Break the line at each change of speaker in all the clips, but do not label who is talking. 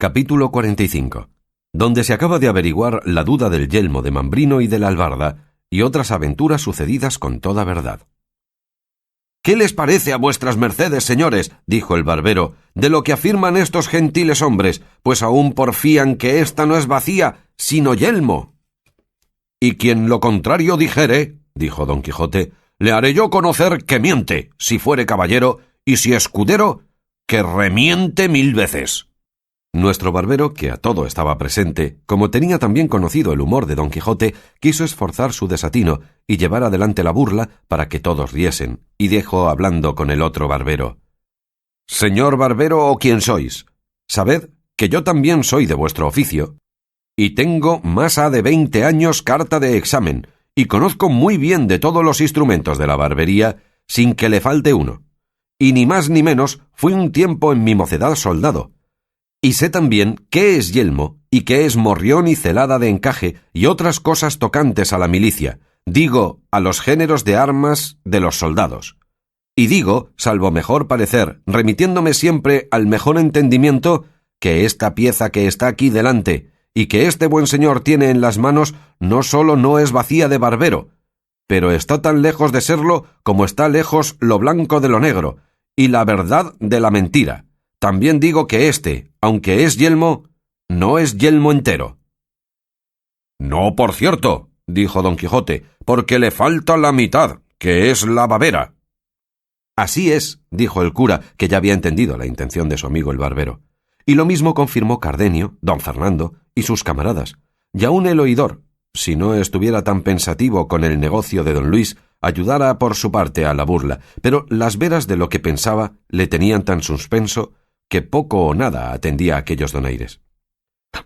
Capítulo 45, donde se acaba de averiguar la duda del yelmo de Mambrino y de la albarda, y otras aventuras sucedidas con toda verdad. «¿Qué les parece a vuestras mercedes, señores?», dijo el barbero, «de lo que afirman estos gentiles hombres, pues aún porfían que ésta no es bacía, sino yelmo». «Y quien lo contrario dijere», dijo Don Quijote, «le haré yo conocer que miente, si fuere caballero, y si escudero, que remiente 1000 veces». Nuestro barbero, que a todo estaba presente, como tenía también conocido el humor de Don Quijote, quiso esforzar su desatino y llevar adelante la burla para que todos riesen, y dijo hablando con el otro barbero: «Señor barbero o quien sois, sabed que yo también soy de vuestro oficio, y tengo más ha de 20 años carta de examen, y conozco muy bien de todos los instrumentos de la barbería, sin que le falte uno, y ni más ni menos fui un tiempo en mi mocedad soldado, y sé también qué es yelmo y qué es morrión y celada de encaje y otras cosas tocantes a la milicia, digo, a los géneros de armas de los soldados. Y digo, salvo mejor parecer, remitiéndome siempre al mejor entendimiento, que esta pieza que está aquí delante y que este buen señor tiene en las manos no sólo no es bacía de barbero, pero está tan lejos de serlo como está lejos lo blanco de lo negro y la verdad de la mentira. También digo que éste, aunque es yelmo, no es yelmo entero». «No, por cierto», dijo Don Quijote, «porque le falta la mitad, que es la babera». «Así es», dijo el cura, que ya había entendido la intención de su amigo el barbero. Y lo mismo confirmó Cardenio, don Fernando y sus camaradas, y aun el oidor, si no estuviera tan pensativo con el negocio de don Luis, ayudara por su parte a la burla, pero las veras de lo que pensaba le tenían tan suspenso que poco o nada atendía a aquellos donaires.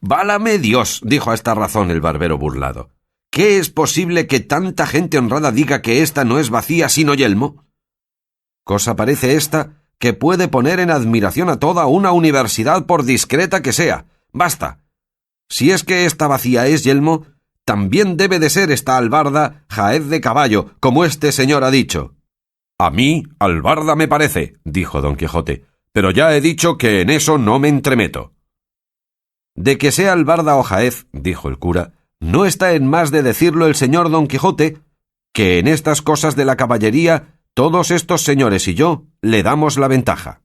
«Válame Dios», dijo a esta razón el barbero burlado, «¿qué es posible que tanta gente honrada diga que ésta no es bacía sino yelmo? Cosa parece esta que puede poner en admiración a toda una universidad por discreta que sea. Basta. Si es que esta bacía es yelmo, también debe de ser esta albarda jaez de caballo, como este señor ha dicho». «A mí albarda me parece», dijo Don Quijote, «pero ya he dicho que en eso no me entremeto». «De que sea albarda o jaez», dijo el cura, «no está en más de decirlo el señor Don Quijote, que en estas cosas de la caballería todos estos señores y yo le damos la ventaja».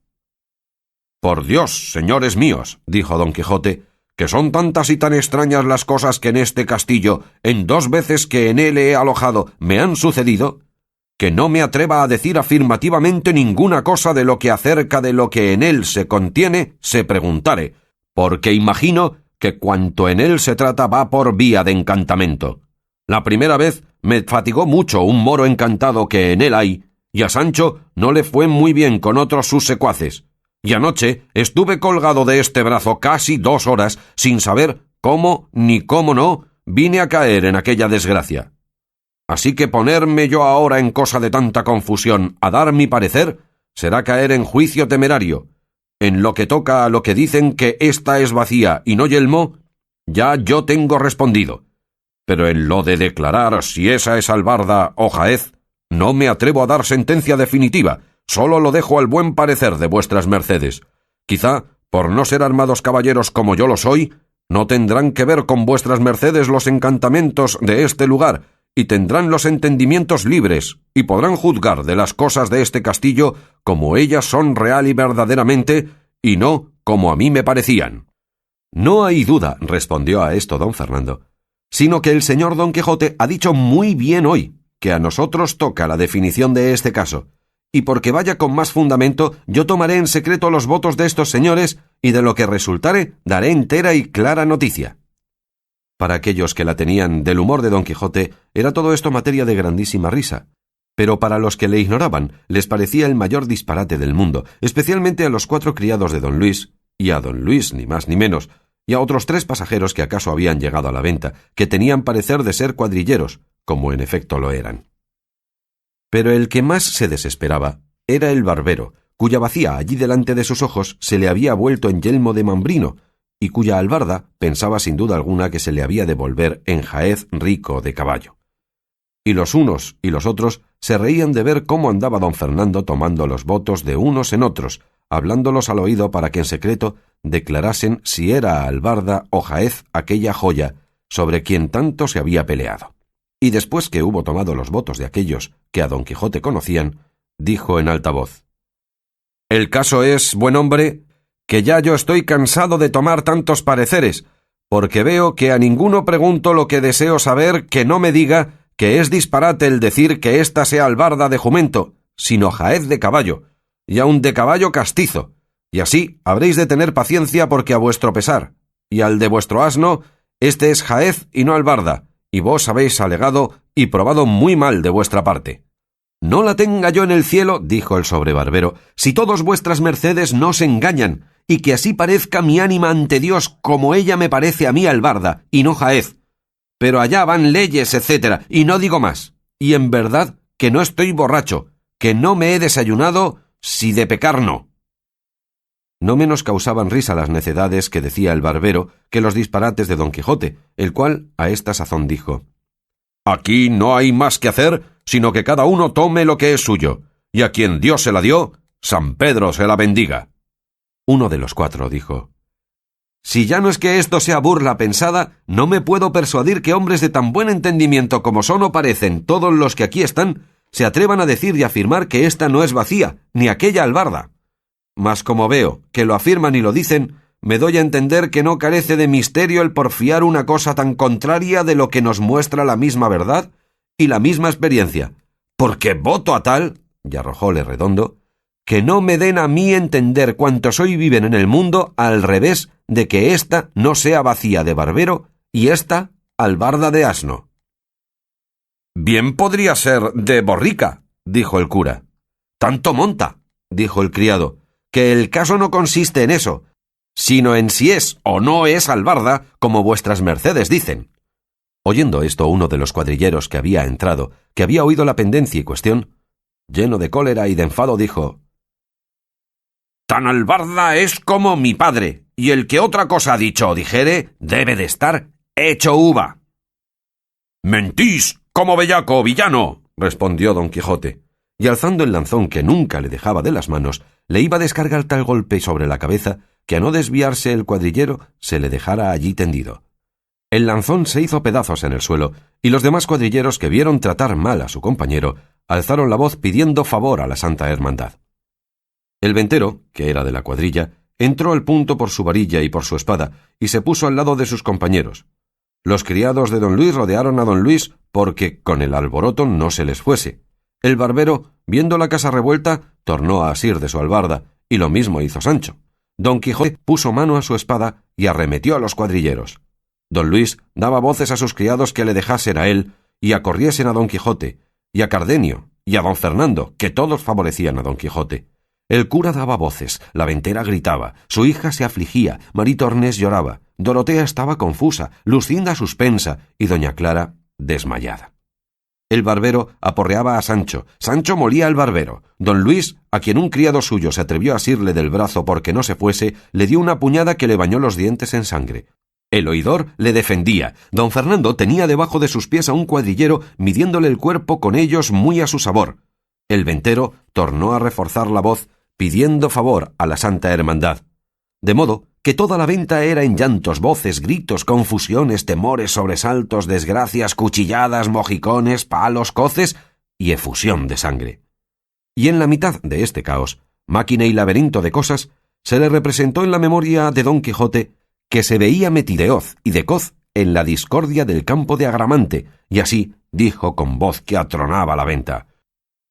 «Por Dios, señores míos», dijo Don Quijote, «que son tantas y tan extrañas las cosas que en este castillo, en 2 veces que en él he alojado, me han sucedido, que no me atreva a decir afirmativamente ninguna cosa de lo que acerca de lo que en él se contiene se preguntare, porque imagino que cuanto en él se trata va por vía de encantamento. La primera vez me fatigó mucho un moro encantado que en él hay, y a Sancho no le fue muy bien con otros sus secuaces, y anoche estuve colgado de este brazo casi 2 horas sin saber cómo ni cómo no vine a caer en aquella desgracia. Así que ponerme yo ahora en cosa de tanta confusión a dar mi parecer será caer en juicio temerario. En lo que toca a lo que dicen que ésta es bacía y no yelmo, ya yo tengo respondido. Pero en lo de declarar si esa es albarda o jaez, no me atrevo a dar sentencia definitiva, solo lo dejo al buen parecer de vuestras mercedes. Quizá, por no ser armados caballeros como yo lo soy, no tendrán que ver con vuestras mercedes los encantamentos de este lugar, y tendrán los entendimientos libres, y podrán juzgar de las cosas de este castillo como ellas son real y verdaderamente, y no como a mí me parecían». «No hay duda», respondió a esto don Fernando, «sino que el señor Don Quijote ha dicho muy bien hoy, que a nosotros toca la definición de este caso, y porque vaya con más fundamento, yo tomaré en secreto los votos de estos señores, y de lo que resultare daré entera y clara noticia». Para aquellos que la tenían del humor de Don Quijote, era todo esto materia de grandísima risa, pero para los que le ignoraban, les parecía el mayor disparate del mundo, especialmente a los 4 criados de don Luis, y a don Luis ni más ni menos, y a otros 3 pasajeros que acaso habían llegado a la venta, que tenían parecer de ser cuadrilleros, como en efecto lo eran. Pero el que más se desesperaba era el barbero, cuya bacía allí delante de sus ojos se le había vuelto en yelmo de Mambrino, y cuya albarda pensaba sin duda alguna que se le había de volver en jaez rico de caballo. Y los unos y los otros se reían de ver cómo andaba don Fernando tomando los votos de unos en otros, hablándolos al oído para que en secreto declarasen si era Albarda o Jaez aquella joya sobre quien tanto se había peleado. Y después que hubo tomado los votos de aquellos que a Don Quijote conocían, dijo en alta voz: «El caso es, buen hombre, que ya yo estoy cansado de tomar tantos pareceres, porque veo que a ninguno pregunto lo que deseo saber que no me diga que es disparate el decir que ésta sea albarda de jumento, sino Jaez de caballo, y aun de caballo castizo, y así habréis de tener paciencia porque a vuestro pesar, y al de vuestro asno, este es Jaez y no albarda, y vos habéis alegado y probado muy mal de vuestra parte». «No la tenga yo en el cielo», dijo el sobrebarbero, «si todos vuestras mercedes no se engañan, y que así parezca mi ánima ante Dios como ella me parece a mí albarda, y no Jaez. Pero allá van leyes, etcétera, y no digo más. Y en verdad que no estoy borracho, que no me he desayunado, si de pecar no». No menos causaban risa las necedades que decía el barbero que los disparates de Don Quijote, el cual a esta sazón dijo: «Aquí no hay más que hacer, sino que cada uno tome lo que es suyo, y a quien Dios se la dio, San Pedro se la bendiga». Uno de los cuatro dijo: «Si ya no es que esto sea burla pensada, no me puedo persuadir que hombres de tan buen entendimiento como son o parecen todos los que aquí están, se atrevan a decir y afirmar que ésta no es vacía, ni aquella albarda. Mas como veo que lo afirman y lo dicen, me doy a entender que no carece de misterio el porfiar una cosa tan contraria de lo que nos muestra la misma verdad y la misma experiencia, porque voto a tal», y arrojóle Redondo, «que no me den a mí entender cuantos hoy viven en el mundo al revés de que ésta no sea vacía de barbero y ésta albarda de asno». «Bien podría ser de borrica», dijo el cura. «Tanto monta», dijo el criado, «que el caso no consiste en eso, sino en si es o no es albarda, como vuestras mercedes dicen». Oyendo esto, uno de los cuadrilleros que había entrado, que había oído la pendencia y cuestión, lleno de cólera y de enfado, dijo: «Tan albarda es como mi padre, y el que otra cosa ha dicho o dijere debe de estar hecho uva». «Mentís como bellaco, villano», respondió Don Quijote, y alzando el lanzón que nunca le dejaba de las manos, le iba a descargar tal golpe sobre la cabeza que a no desviarse el cuadrillero se le dejara allí tendido. El lanzón se hizo pedazos en el suelo, y los demás cuadrilleros que vieron tratar mal a su compañero alzaron la voz pidiendo favor a la Santa Hermandad. El ventero, que era de la cuadrilla, entró al punto por su varilla y por su espada, y se puso al lado de sus compañeros. Los criados de don Luis rodearon a don Luis porque con el alboroto no se les fuese. El barbero, viendo la casa revuelta, tornó a asir de su albarda, y lo mismo hizo Sancho. Don Quijote puso mano a su espada y arremetió a los cuadrilleros. Don Luis daba voces a sus criados que le dejasen a él y acorriesen a Don Quijote, y a Cardenio, y a don Fernando, que todos favorecían a Don Quijote. El cura daba voces, la ventera gritaba, su hija se afligía, Maritornes lloraba, Dorotea estaba confusa, Lucinda suspensa y doña Clara desmayada. El barbero aporreaba a Sancho, Sancho molía al barbero. Don Luis, a quien un criado suyo se atrevió a asirle del brazo porque no se fuese, le dio una puñada que le bañó los dientes en sangre. El oidor le defendía. Don Fernando tenía debajo de sus pies a un cuadrillero midiéndole el cuerpo con ellos muy a su sabor. El ventero tornó a reforzar la voz pidiendo favor a la Santa Hermandad. De modo que toda la venta era en llantos, voces, gritos, confusiones, temores, sobresaltos, desgracias, cuchilladas, mojicones, palos, coces y efusión de sangre. Y en la mitad de este caos, máquina y laberinto de cosas, se le representó en la memoria de Don Quijote que se veía metidehoz y decoz en la discordia del campo de Agramante, y así dijo con voz que atronaba la venta: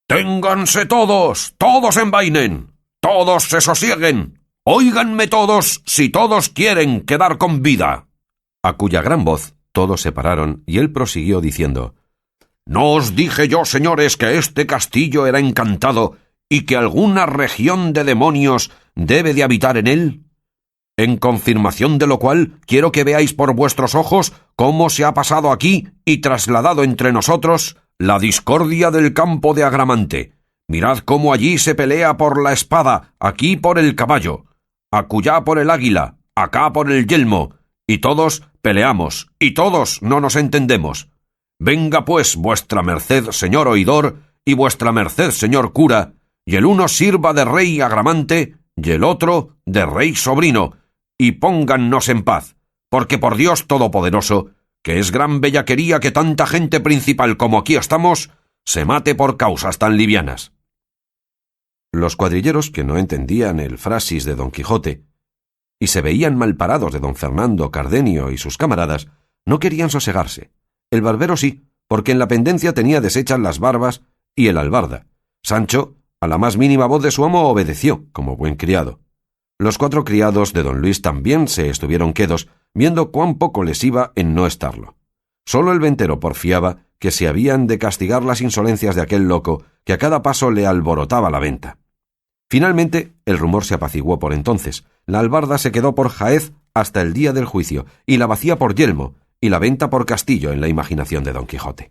«Ténganse todos, todos envainen, todos se sosieguen, óiganme todos si todos quieren quedar con vida». A cuya gran voz todos se pararon y él prosiguió diciendo: «¿No os dije yo, señores, que este castillo era encantado y que alguna región de demonios debe de habitar en él? En confirmación de lo cual quiero que veáis por vuestros ojos cómo se ha pasado aquí y trasladado entre nosotros la discordia del campo de Agramante. Mirad cómo allí se pelea por la espada, aquí por el caballo, acullá por el águila, acá por el yelmo, y todos peleamos, y todos no nos entendemos. Venga pues vuestra merced, señor oidor, y vuestra merced, señor cura, y el uno sirva de rey Agramante, y el otro de rey sobrino, y póngannos en paz, porque por Dios Todopoderoso, que es gran bellaquería que tanta gente principal como aquí estamos, se mate por causas tan livianas». Los cuadrilleros, que no entendían el frasis de Don Quijote, y se veían malparados de don Fernando, Cardenio y sus camaradas, no querían sosegarse. El barbero sí, porque en la pendencia tenía deshechas las barbas, y el albarda. Sancho, a la más mínima voz de su amo, obedeció, como buen criado. Los 4 criados de don Luis también se estuvieron quedos, viendo cuán poco les iba en no estarlo. Solo el ventero porfiaba que se habían de castigar las insolencias de aquel loco, que a cada paso le alborotaba la venta. Finalmente, el rumor se apaciguó por entonces. La albarda se quedó por jaez hasta el día del juicio, y la bacía por yelmo, y la venta por castillo en la imaginación de don Quijote.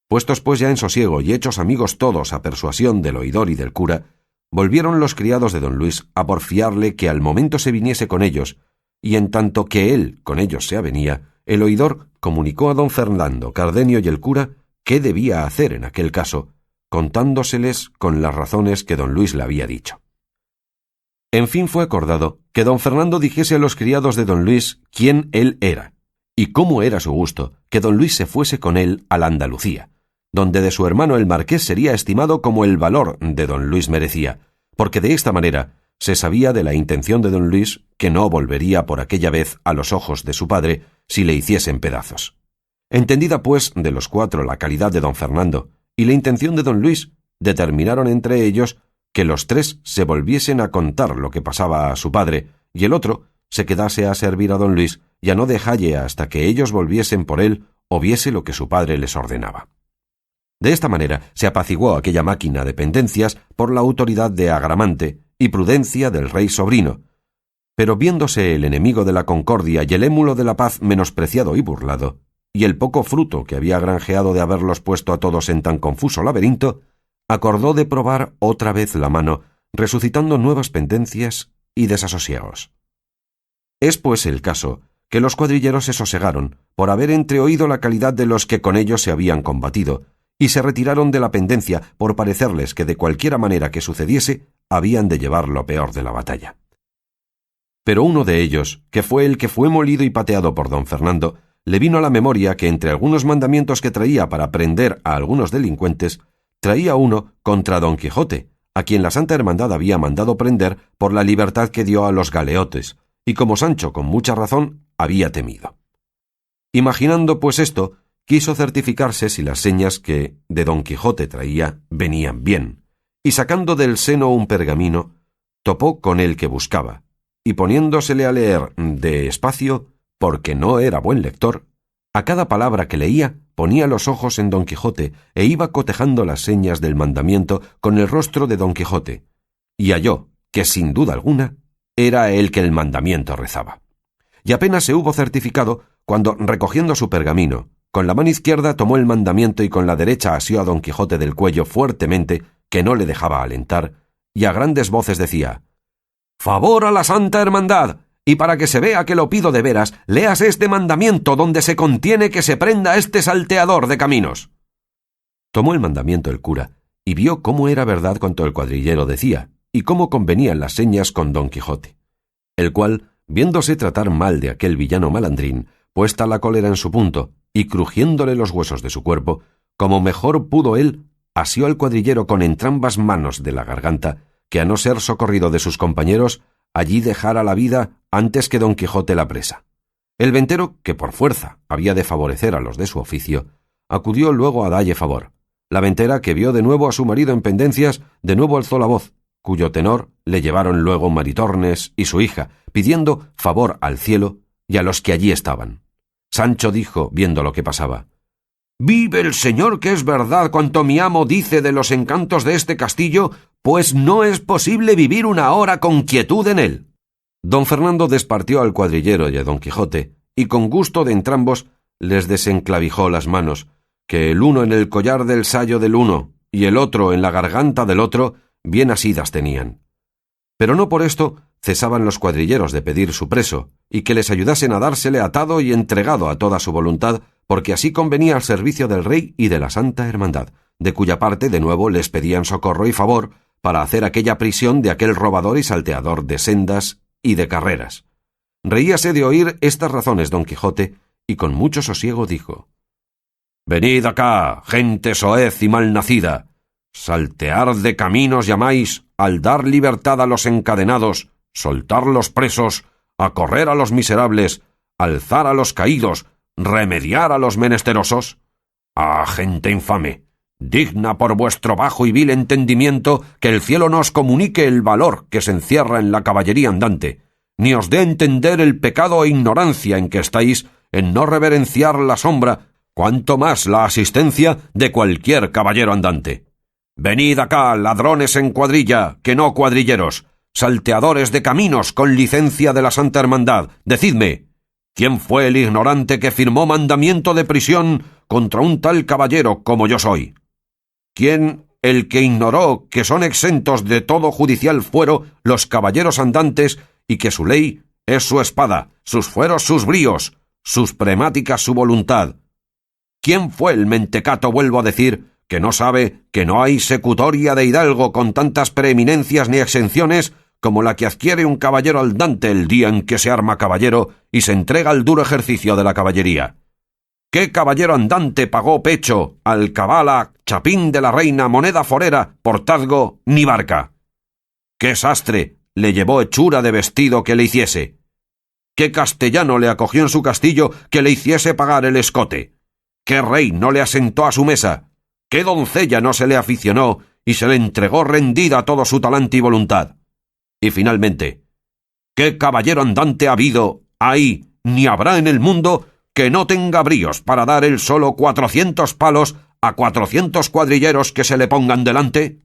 Puestos pues ya en sosiego y hechos amigos todos a persuasión del oidor y del cura, volvieron los criados de don Luis a porfiarle que al momento se viniese con ellos, y en tanto que él con ellos se avenía, el oidor comunicó a don Fernando, Cardenio y el cura qué debía hacer en aquel caso, contándoseles con las razones que don Luis le había dicho. En fin fue acordado que don Fernando dijese a los criados de don Luis quién él era, y cómo era su gusto que don Luis se fuese con él a la Andalucía, donde de su hermano el marqués sería estimado como el valor de don Luis merecía, porque de esta manera se sabía de la intención de don Luis que no volvería por aquella vez a los ojos de su padre si le hiciesen pedazos. Entendida pues de los 4 la calidad de don Fernando y la intención de don Luis, determinaron entre ellos que los 3 se volviesen a contar lo que pasaba a su padre, y el otro se quedase a servir a don Luis y a no dejalle hasta que ellos volviesen por él o viese lo que su padre les ordenaba. De esta manera se apaciguó aquella máquina de pendencias por la autoridad de Agramante y prudencia del rey sobrino, pero viéndose el enemigo de la concordia y el émulo de la paz menospreciado y burlado, y el poco fruto que había granjeado de haberlos puesto a todos en tan confuso laberinto, acordó de probar otra vez la mano, resucitando nuevas pendencias y desasosiegos. Es pues el caso que los cuadrilleros se sosegaron por haber entreoído la calidad de los que con ellos se habían combatido, y se retiraron de la pendencia por parecerles que de cualquiera manera que sucediese habían de llevar lo peor de la batalla. Pero uno de ellos, que fue el que fue molido y pateado por don Fernando, le vino a la memoria que entre algunos mandamientos que traía para prender a algunos delincuentes, traía uno contra don Quijote, a quien la Santa Hermandad había mandado prender por la libertad que dio a los galeotes, y como Sancho con mucha razón había temido. Imaginando pues esto, quiso certificarse si las señas que de don Quijote traía venían bien, y sacando del seno un pergamino, topó con el que buscaba, y poniéndosele a leer de espacio, porque no era buen lector, a cada palabra que leía ponía los ojos en don Quijote e iba cotejando las señas del mandamiento con el rostro de don Quijote, y halló que sin duda alguna era el que el mandamiento rezaba. Y apenas se hubo certificado cuando, recogiendo su pergamino, con la mano izquierda tomó el mandamiento y con la derecha asió a don Quijote del cuello fuertemente, que no le dejaba alentar, y a grandes voces decía: «¡Favor a la Santa Hermandad! Y para que se vea que lo pido de veras, leas este mandamiento donde se contiene que se prenda este salteador de caminos». Tomó el mandamiento el cura, y vio cómo era verdad cuanto el cuadrillero decía, y cómo convenían las señas con don Quijote, el cual, viéndose tratar mal de aquel villano malandrín, puesta la cólera en su punto, y crujiéndole los huesos de su cuerpo, como mejor pudo él, asió al cuadrillero con entrambas manos de la garganta, que a no ser socorrido de sus compañeros, allí dejara la vida antes que don Quijote la presa. El ventero, que por fuerza había de favorecer a los de su oficio, acudió luego a dalle favor. La ventera, que vio de nuevo a su marido en pendencias, de nuevo alzó la voz, cuyo tenor le llevaron luego Maritornes y su hija, pidiendo favor al cielo y a los que allí estaban. Sancho dijo, viendo lo que pasaba: «Vive el Señor, que es verdad cuanto mi amo dice de los encantos de este castillo, pues no es posible vivir una hora con quietud en él». Don Fernando despartió al cuadrillero y a don Quijote, y con gusto de entrambos les desenclavijó las manos, que el uno en el collar del sayo del uno y el otro en la garganta del otro bien asidas tenían. Pero no por esto cesaban los cuadrilleros de pedir su preso, y que les ayudasen a dársele atado y entregado a toda su voluntad, porque así convenía al servicio del rey y de la Santa Hermandad, de cuya parte de nuevo les pedían socorro y favor, para hacer aquella prisión de aquel robador y salteador de sendas y de carreras. Reíase de oír estas razones don Quijote, y con mucho sosiego dijo: «Venid acá, gente soez y malnacida. Saltear de caminos llamáis al dar libertad a los encadenados, soltar los presos, acorrer a los miserables, alzar a los caídos, remediar a los menesterosos. ¡Ah, gente infame! Digna por vuestro bajo y vil entendimiento que el cielo no os comunique el valor que se encierra en la caballería andante, ni os dé a entender el pecado e ignorancia en que estáis en no reverenciar la sombra, cuanto más la asistencia de cualquier caballero andante. Venid acá, ladrones en cuadrilla, que no cuadrilleros, salteadores de caminos con licencia de la Santa Hermandad, decidme, ¿quién fue el ignorante que firmó mandamiento de prisión contra un tal caballero como yo soy? ¿Quién el que ignoró que son exentos de todo judicial fuero los caballeros andantes y que su ley es su espada, sus fueros sus bríos, sus premáticas su voluntad? ¿Quién fue el mentecato, vuelvo a decir, que no sabe que no hay secutoria de hidalgo con tantas preeminencias ni exenciones como la que adquiere un caballero andante el día en que se arma caballero y se entrega al duro ejercicio de la caballería? ¿Qué caballero andante pagó pecho, alcabala, chapín de la reina, moneda forera, portazgo ni barca? ¿Qué sastre le llevó hechura de vestido que le hiciese? ¿Qué castellano le acogió en su castillo que le hiciese pagar el escote? ¿Qué rey no le asentó a su mesa? ¿Qué doncella no se le aficionó y se le entregó rendida todo su talante y voluntad? Y finalmente, ¿qué caballero andante ha habido, hay, ni habrá en el mundo que no tenga bríos para dar él solo 400 palos a 400 cuadrilleros que se le pongan delante?